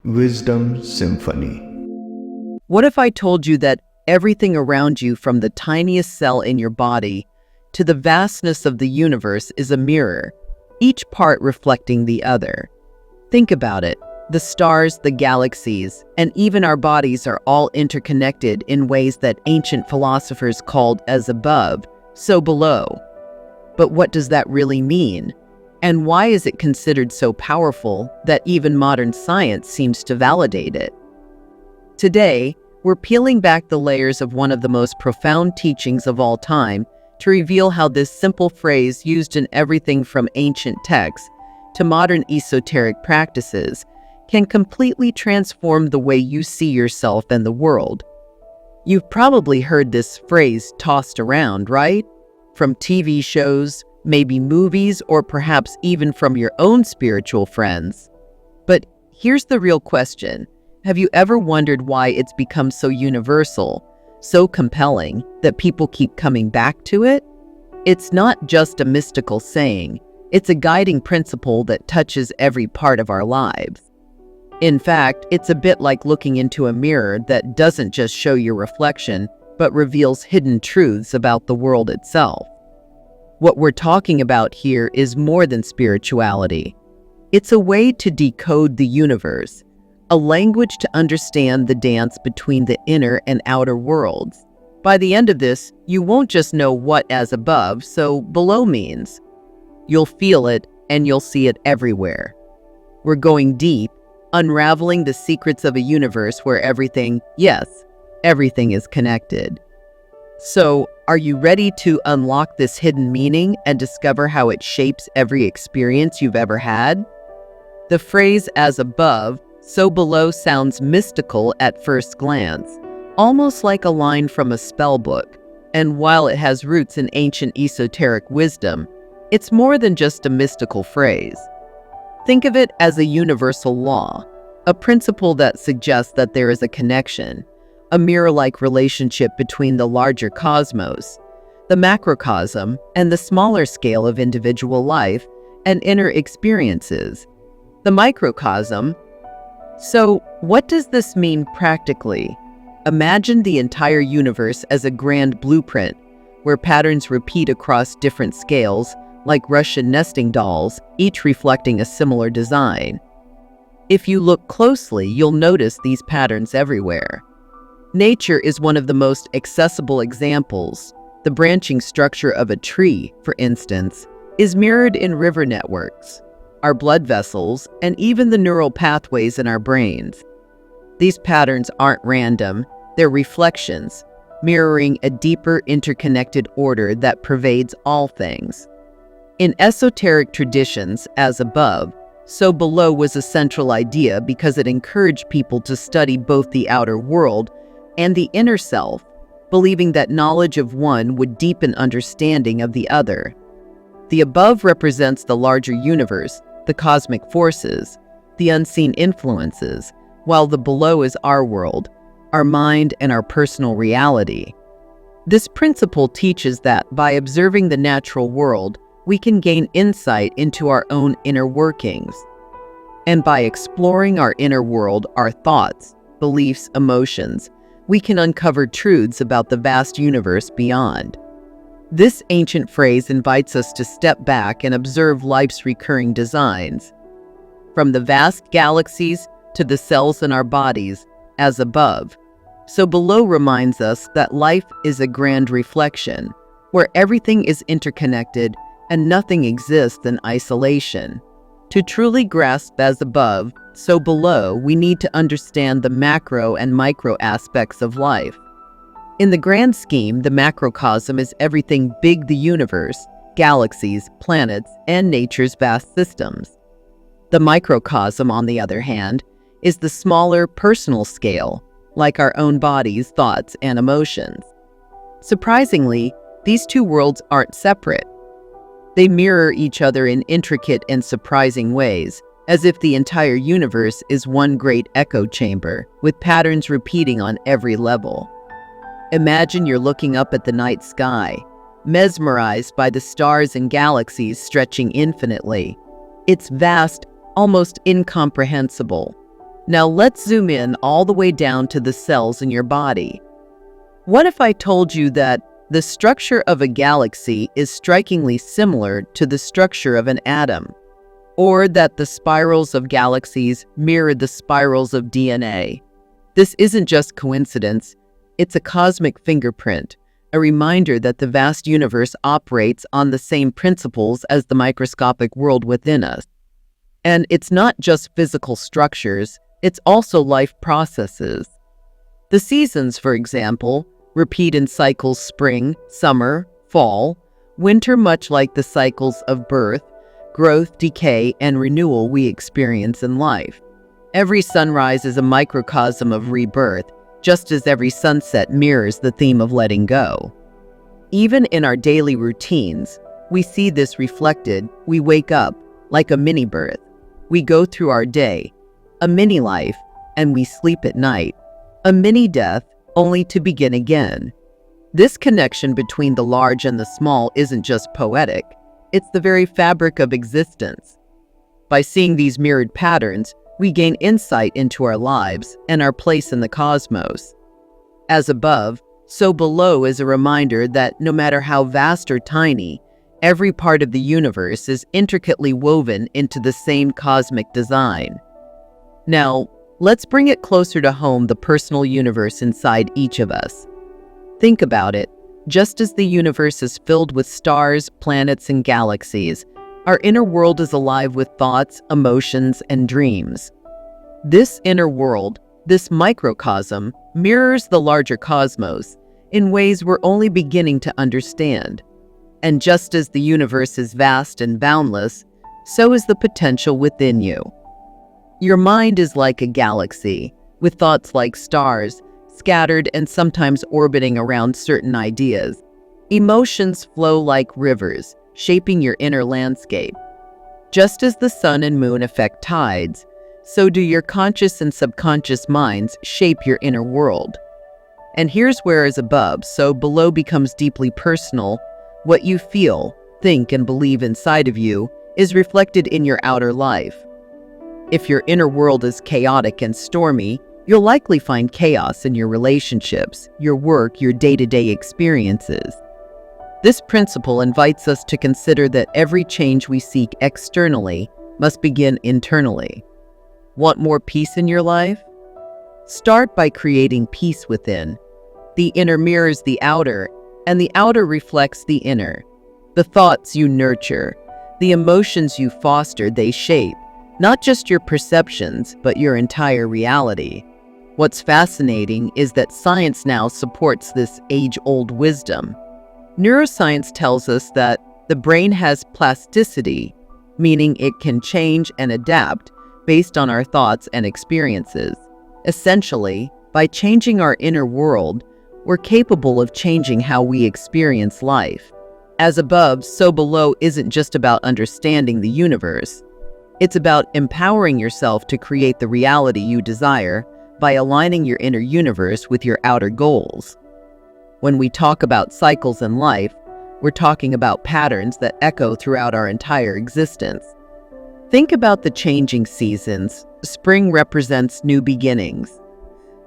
Wisdom Symphony. What if I told you that everything around you, from the tiniest cell in your body to the vastness of the universe, is a mirror, each part reflecting the other? Think about it. The stars, the galaxies, and even our bodies are all interconnected in ways that ancient philosophers called as above, so below. But what does that really mean? And why is it considered so powerful that even modern science seems to validate it? Today, we're peeling back the layers of one of the most profound teachings of all time to reveal how this simple phrase, used in everything from ancient texts to modern esoteric practices, can completely transform the way you see yourself and the world. You've probably heard this phrase tossed around, right? From TV shows, maybe movies, or perhaps even from your own spiritual friends. But here's the real question. Have you ever wondered why it's become so universal, so compelling, that people keep coming back to it? It's not just a mystical saying. It's a guiding principle that touches every part of our lives. In fact, it's a bit like looking into a mirror that doesn't just show your reflection, but reveals hidden truths about the world itself. What we're talking about here is more than spirituality. It's a way to decode the universe, a language to understand the dance between the inner and outer worlds. By the end of this, you won't just know what as above, so below means. You'll feel it, and you'll see it everywhere. We're going deep, unraveling the secrets of a universe where everything, yes, everything is connected. So, are you ready to unlock this hidden meaning and discover how it shapes every experience you've ever had? The phrase "as above, so below" sounds mystical at first glance, almost like a line from a spell book. And while it has roots in ancient esoteric wisdom, it's more than just a mystical phrase. Think of it as a universal law, a principle that suggests that there is a connection, a mirror-like relationship between the larger cosmos, the macrocosm, and the smaller scale of individual life and inner experiences, the microcosm. So, what does this mean practically? Imagine the entire universe as a grand blueprint where patterns repeat across different scales, like Russian nesting dolls, each reflecting a similar design. If you look closely, you'll notice these patterns everywhere. Nature is one of the most accessible examples. The branching structure of a tree, for instance, is mirrored in river networks, our blood vessels, and even the neural pathways in our brains. These patterns aren't random, they're reflections, mirroring a deeper interconnected order that pervades all things. In esoteric traditions, as above, so below was a central idea because it encouraged people to study both the outer world and the inner self, believing that knowledge of one would deepen understanding of the other. The above represents the larger universe, the cosmic forces, the unseen influences, while the below is our world, our mind, and our personal reality. This principle teaches that by observing the natural world, we can gain insight into our own inner workings. And by exploring our inner world, our thoughts, beliefs, emotions, we can uncover truths about the vast universe beyond. This ancient phrase invites us to step back and observe life's recurring designs. From the vast galaxies to the cells in our bodies, as above, so below reminds us that life is a grand reflection, where everything is interconnected and nothing exists in isolation. To truly grasp as above, so below, we need to understand the macro and micro aspects of life. In the grand scheme, the macrocosm is everything big: the universe, galaxies, planets, and nature's vast systems. The microcosm, on the other hand, is the smaller personal scale, like our own bodies, thoughts, and emotions. Surprisingly, these two worlds aren't separate. They mirror each other in intricate and surprising ways, as if the entire universe is one great echo chamber, with patterns repeating on every level. Imagine you're looking up at the night sky, mesmerized by the stars and galaxies stretching infinitely. It's vast, almost incomprehensible. Now let's zoom in all the way down to the cells in your body. What if I told you that the structure of a galaxy is strikingly similar to the structure of an atom, or that the spirals of galaxies mirror the spirals of DNA? This isn't just coincidence, it's a cosmic fingerprint, a reminder that the vast universe operates on the same principles as the microscopic world within us. And it's not just physical structures, it's also life processes. The seasons, for example, repeat in cycles: spring, summer, fall, winter, much like the cycles of birth, growth, decay, and renewal we experience in life. Every sunrise is a microcosm of rebirth, just as every sunset mirrors the theme of letting go. Even in our daily routines, we see this reflected. We wake up like a mini-birth. We go through our day, a mini-life, and we sleep at night, a mini-death, only to begin again. This connection between the large and the small isn't just poetic, it's the very fabric of existence. By seeing these mirrored patterns, we gain insight into our lives and our place in the cosmos. As above, so below is a reminder that no matter how vast or tiny, every part of the universe is intricately woven into the same cosmic design. Now, let's bring it closer to home, the personal universe inside each of us. Think about it. Just as the universe is filled with stars, planets, and galaxies, our inner world is alive with thoughts, emotions, and dreams. This inner world, this microcosm, mirrors the larger cosmos in ways we're only beginning to understand. And just as the universe is vast and boundless, so is the potential within you. Your mind is like a galaxy, with thoughts like stars, scattered and sometimes orbiting around certain ideas. Emotions flow like rivers, shaping your inner landscape. Just as the sun and moon affect tides, so do your conscious and subconscious minds shape your inner world. And here's where, as above, so below becomes deeply personal. What you feel, think, and believe inside of you is reflected in your outer life. If your inner world is chaotic and stormy, you'll likely find chaos in your relationships, your work, your day-to-day experiences. This principle invites us to consider that every change we seek externally must begin internally. Want more peace in your life? Start by creating peace within. The inner mirrors the outer, and the outer reflects the inner. The thoughts you nurture, the emotions you foster, they shape not just your perceptions, but your entire reality. What's fascinating is that science now supports this age-old wisdom. Neuroscience tells us that the brain has plasticity, meaning it can change and adapt based on our thoughts and experiences. Essentially, by changing our inner world, we're capable of changing how we experience life. As above, so below isn't just about understanding the universe. It's about empowering yourself to create the reality you desire by aligning your inner universe with your outer goals. When we talk about cycles in life, we're talking about patterns that echo throughout our entire existence. Think about the changing seasons. Spring represents new beginnings.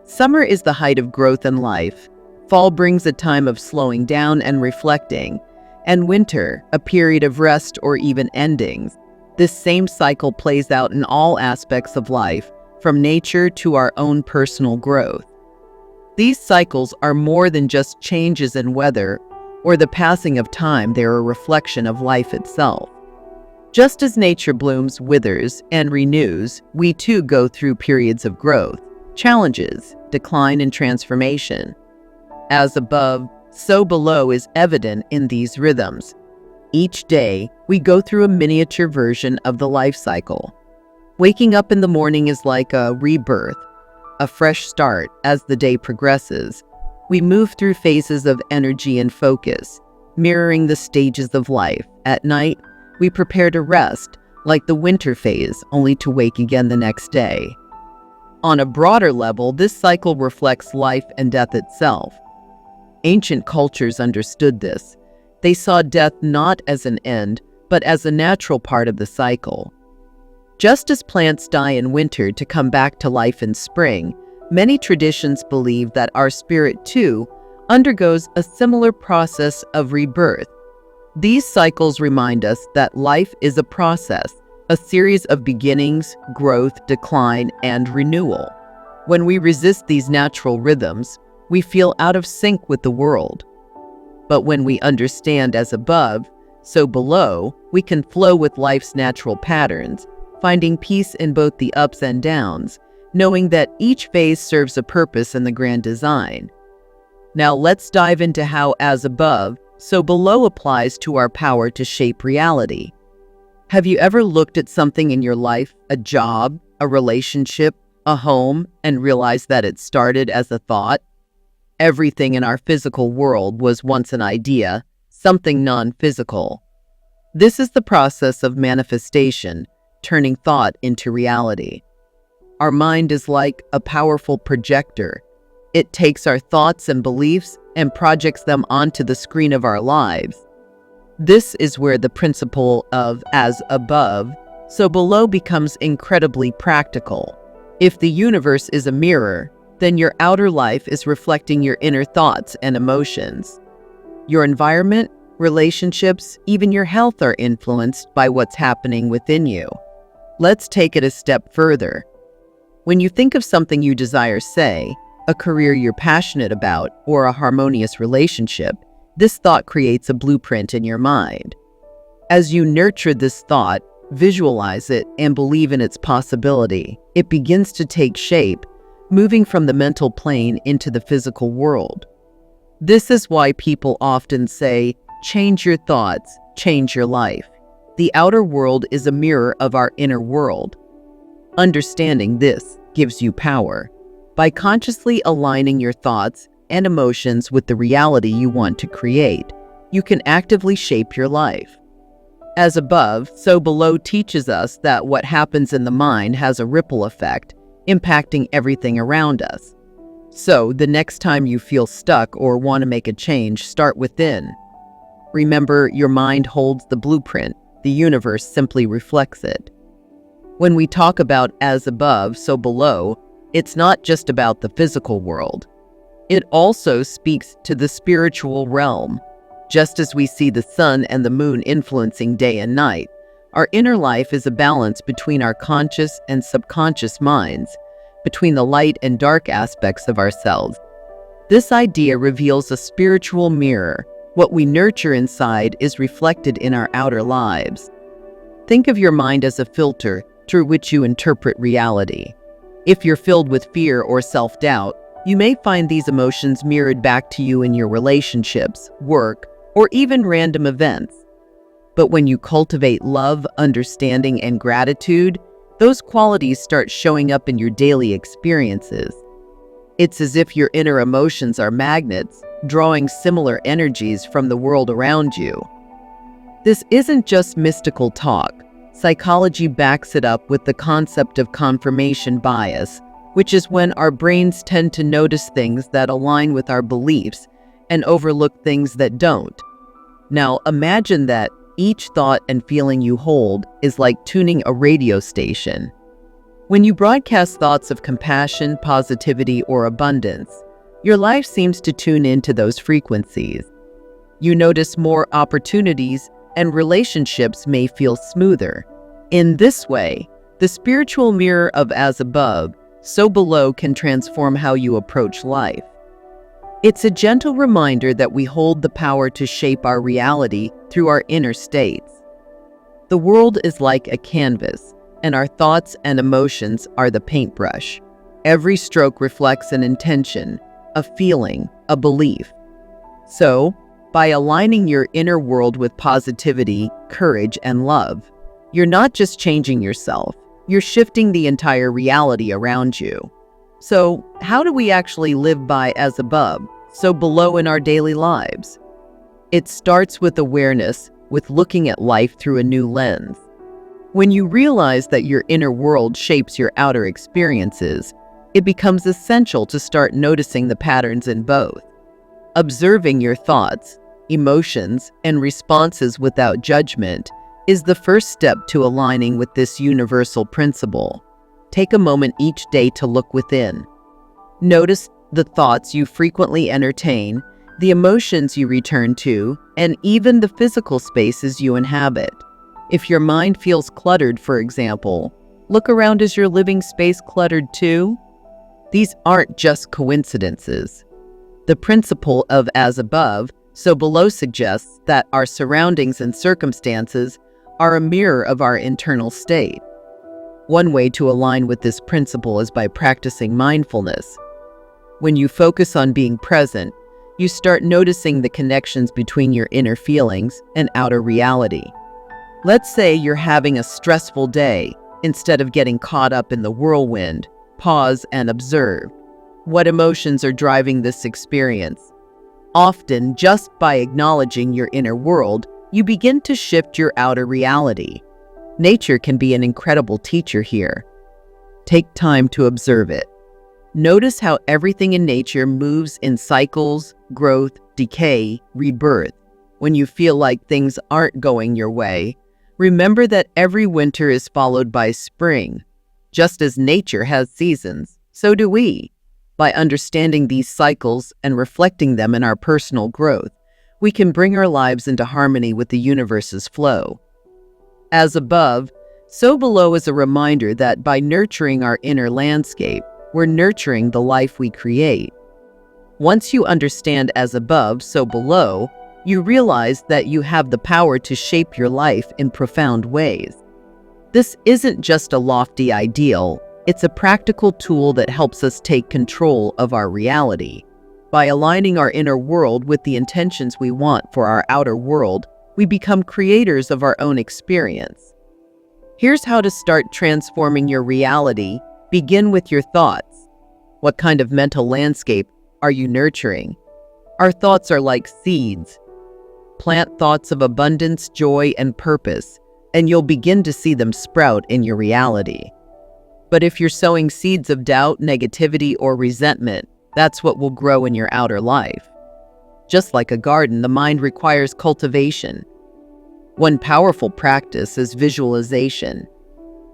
Summer is the height of growth in life. Fall brings a time of slowing down and reflecting. And winter, a period of rest or even endings. This same cycle plays out in all aspects of life, from nature to our own personal growth. These cycles are more than just changes in weather or the passing of time. They're a reflection of life itself. Just as nature blooms, withers, and renews, we too go through periods of growth, challenges, decline, and transformation. As above, so below is evident in these rhythms. Each day, we go through a miniature version of the life cycle. Waking up in the morning is like a rebirth, a fresh start. As the day progresses, we move through phases of energy and focus, mirroring the stages of life. At night, we prepare to rest, like the winter phase, only to wake again the next day. On a broader level, this cycle reflects life and death itself. Ancient cultures understood this. They saw death not as an end, but as a natural part of the cycle. Just as plants die in winter to come back to life in spring, many traditions believe that our spirit, too, undergoes a similar process of rebirth. These cycles remind us that life is a process, a series of beginnings, growth, decline, and renewal. When we resist these natural rhythms, we feel out of sync with the world. But when we understand as above, so below, we can flow with life's natural patterns, finding peace in both the ups and downs, knowing that each phase serves a purpose in the grand design. Now let's dive into how as above, so below applies to our power to shape reality. Have you ever looked at something in your life, a job, a relationship, a home, and realized that it started as a thought? Everything in our physical world was once an idea, something non-physical. This is the process of manifestation, turning thought into reality. Our mind is like a powerful projector. It takes our thoughts and beliefs and projects them onto the screen of our lives. This is where the principle of as above, so below becomes incredibly practical. If the universe is a mirror, then your outer life is reflecting your inner thoughts and emotions. Your environment, relationships, even your health are influenced by what's happening within you. Let's take it a step further. When you think of something you desire, say, a career you're passionate about, or a harmonious relationship, this thought creates a blueprint in your mind. As you nurture this thought, visualize it, and believe in its possibility, it begins to take shape, moving from the mental plane into the physical world. This is why people often say, change your thoughts, change your life. The outer world is a mirror of our inner world. Understanding this gives you power. By consciously aligning your thoughts and emotions with the reality you want to create, you can actively shape your life. As above, so below teaches us that what happens in the mind has a ripple effect, impacting everything around us. So, the next time you feel stuck or want to make a change, start within. Remember, your mind holds the blueprint. The universe simply reflects it. When we talk about as above, so below, it's not just about the physical world. It also speaks to the spiritual realm. Just as we see the sun and the moon influencing day and night, our inner life is a balance between our conscious and subconscious minds, between the light and dark aspects of ourselves. This idea reveals a spiritual mirror. What we nurture inside is reflected in our outer lives. Think of your mind as a filter through which you interpret reality. If you're filled with fear or self-doubt, you may find these emotions mirrored back to you in your relationships, work, or even random events. But when you cultivate love, understanding, and gratitude, those qualities start showing up in your daily experiences. It's as if your inner emotions are magnets, drawing similar energies from the world around you. This isn't just mystical talk. Psychology backs it up with the concept of confirmation bias, which is when our brains tend to notice things that align with our beliefs and overlook things that don't. Now, imagine that each thought and feeling you hold is like tuning a radio station. When you broadcast thoughts of compassion, positivity, or abundance, your life seems to tune into those frequencies. You notice more opportunities, and relationships may feel smoother. In this way, the spiritual mirror of as above, so below can transform how you approach life. It's a gentle reminder that we hold the power to shape our reality through our inner states. The world is like a canvas, and our thoughts and emotions are the paintbrush. Every stroke reflects an intention, a feeling, a belief. So, by aligning your inner world with positivity, courage, and love, you're not just changing yourself, you're shifting the entire reality around you. So, how do we actually live by as above, so below in our daily lives? It starts with awareness, with looking at life through a new lens. When you realize that your inner world shapes your outer experiences, it becomes essential to start noticing the patterns in both. Observing your thoughts, emotions, and responses without judgment is the first step to aligning with this universal principle. Take a moment each day to look within. Notice the thoughts you frequently entertain, the emotions you return to, and even the physical spaces you inhabit. If your mind feels cluttered, for example, look around. Is your living space cluttered too? These aren't just coincidences. The principle of as above, so below suggests that our surroundings and circumstances are a mirror of our internal state. One way to align with this principle is by practicing mindfulness. When you focus on being present, you start noticing the connections between your inner feelings and outer reality. Let's say you're having a stressful day. Instead of getting caught up in the whirlwind, pause and observe. What emotions are driving this experience? Often, just by acknowledging your inner world, you begin to shift your outer reality. Nature can be an incredible teacher here. Take time to observe it. Notice how everything in nature moves in cycles: growth, decay, rebirth. When you feel like things aren't going your way, remember that every winter is followed by spring. Just as nature has seasons, so do we. By understanding these cycles and reflecting them in our personal growth, we can bring our lives into harmony with the universe's flow. As above, so below is a reminder that by nurturing our inner landscape, we're nurturing the life we create. Once you understand as above, so below, you realize that you have the power to shape your life in profound ways. This isn't just a lofty ideal, it's a practical tool that helps us take control of our reality. By aligning our inner world with the intentions we want for our outer world, we become creators of our own experience. Here's how to start transforming your reality. Begin with your thoughts. What kind of mental landscape are you nurturing? Our thoughts are like seeds. Plant thoughts of abundance, joy, and purpose, and you'll begin to see them sprout in your reality. But if you're sowing seeds of doubt, negativity, or resentment, that's what will grow in your outer life. Just like a garden, the mind requires cultivation. One powerful practice is visualization.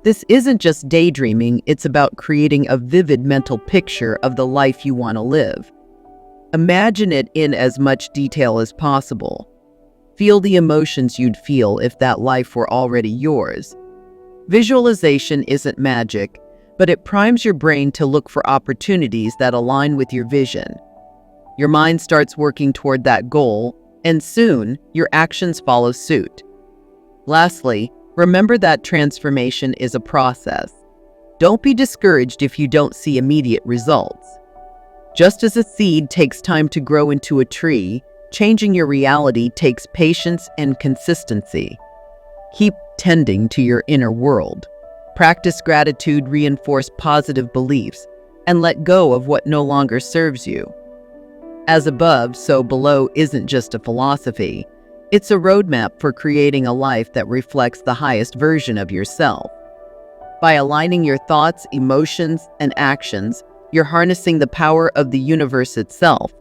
This isn't just daydreaming, it's about creating a vivid mental picture of the life you want to live. Imagine it in as much detail as possible. Feel the emotions you'd feel if that life were already yours. Visualization isn't magic, but it primes your brain to look for opportunities that align with your vision. Your mind starts working toward that goal, and soon, your actions follow suit. Lastly, remember that transformation is a process. Don't be discouraged if you don't see immediate results. Just as a seed takes time to grow into a tree, changing your reality takes patience and consistency. Keep tending to your inner world. Practice gratitude, reinforce positive beliefs, and let go of what no longer serves you. As above, so below isn't just a philosophy. It's a roadmap for creating a life that reflects the highest version of yourself. By aligning your thoughts, emotions, and actions, you're harnessing the power of the universe itself.